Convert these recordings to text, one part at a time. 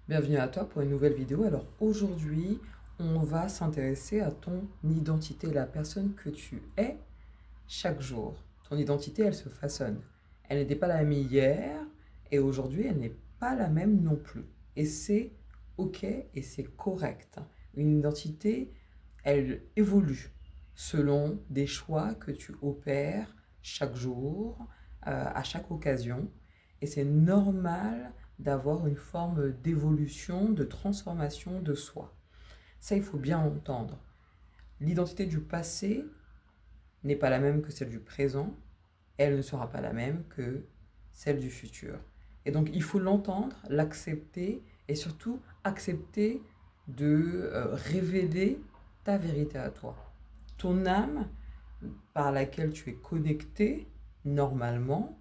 Bienvenue à toi pour une nouvelle vidéo. Alors aujourd'hui, on va s'intéresser à ton identité, la personne que tu es chaque jour. Ton identité, elle se façonne. Elle n'était pas la même hier et aujourd'hui, elle n'est pas la même non plus. Et c'est OK et c'est correct. Une identité, elle évolue selon des choix que tu opères chaque jour, à chaque occasion. Et c'est normal d'avoir une forme d'évolution, de transformation de soi. Ça, il faut bien entendre. L'identité du passé n'est pas la même que celle du présent. Elle ne sera pas la même que celle du futur. Et donc, il faut l'entendre, l'accepter et surtout accepter de révéler ta vérité à toi. Ton âme par laquelle tu es connecté normalement,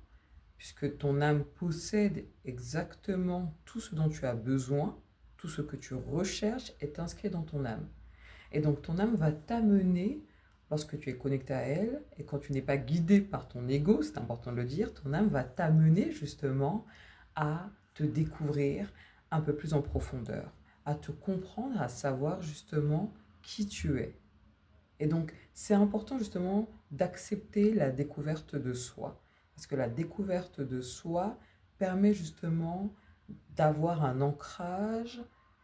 puisque ton âme possède exactement tout ce dont tu as besoin, tout ce que tu recherches est inscrit dans ton âme. Et donc ton âme va t'amener, lorsque tu es connecté à elle, et quand tu n'es pas guidé par ton ego, c'est important de le dire, ton âme va t'amener justement à te découvrir un peu plus en profondeur, à te comprendre, à savoir justement qui tu es. Et donc, c'est important justement d'accepter la découverte de soi. Parce que la découverte de soi permet justement d'avoir un ancrage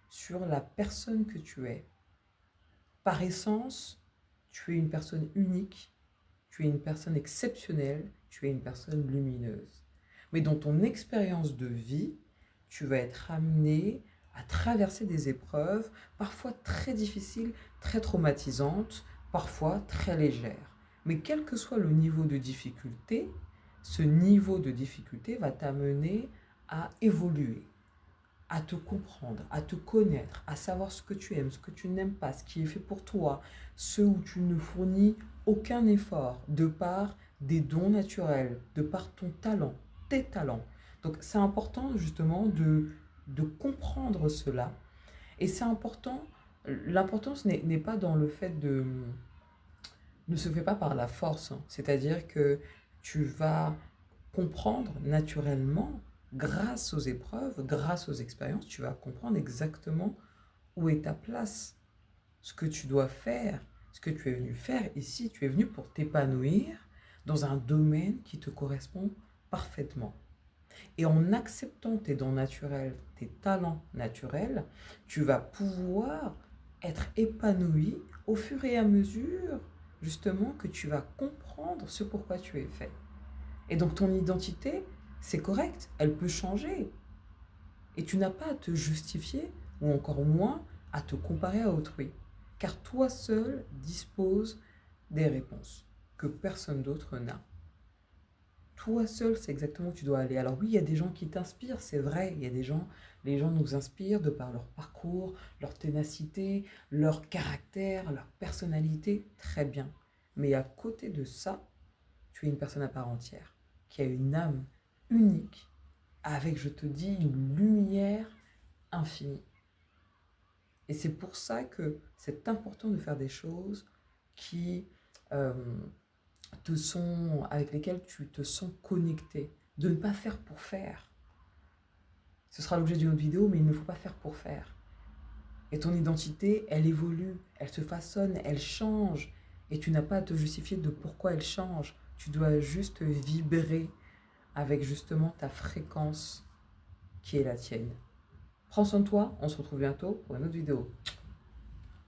sur la personne que tu es. Par essence, tu es une personne unique, tu es une personne exceptionnelle, tu es une personne lumineuse. Mais dans ton expérience de vie, tu vas être amené à traverser des épreuves, parfois très difficiles, très traumatisantes, parfois très légères. Mais quel que soit le niveau de difficulté, ce niveau de difficulté va t'amener à évoluer, à te comprendre, à te connaître, à savoir ce que tu aimes, ce que tu n'aimes pas, ce qui est fait pour toi, ce où tu ne fournis aucun effort, de par des dons naturels, de par ton talent, tes talents. Donc c'est important justement de comprendre cela. Et c'est important, l'importance n'est pas dans le fait de... ne se fait pas par la force, hein. C'est-à-dire que tu vas comprendre naturellement, grâce aux épreuves, grâce aux expériences, tu vas comprendre exactement où est ta place, ce que tu dois faire, ce que tu es venu faire ici. Tu es venu pour t'épanouir dans un domaine qui te correspond parfaitement. Et en acceptant tes dons naturels, tes talents naturels, tu vas pouvoir être épanoui au fur et à mesure, justement, que tu vas comprendre ce pourquoi tu es fait. Et donc ton identité, c'est correct, elle peut changer. Et tu n'as pas à te justifier, ou encore moins à te comparer à autrui. Car toi seul disposes des réponses que personne d'autre n'a. Toi seul, c'est exactement où tu dois aller. Alors oui, il y a des gens qui t'inspirent, c'est vrai. Il y a des gens, les gens nous inspirent de par leur parcours, leur ténacité, leur caractère, leur personnalité. Très bien. Mais à côté de ça, tu es une personne à part entière, qui a une âme unique, avec, je te dis, une lumière infinie. Et c'est pour ça que c'est important de faire des choses qui euh, avec lesquelles tu te sens connecté, de ne pas faire pour faire. Ce sera l'objet d'une autre vidéo, mais il ne faut pas faire pour faire. Et ton identité, elle évolue, elle se façonne, elle change. Et tu n'as pas à te justifier de pourquoi elle change. Tu dois juste vibrer avec justement ta fréquence qui est la tienne. Prends soin de toi, on se retrouve bientôt pour une autre vidéo.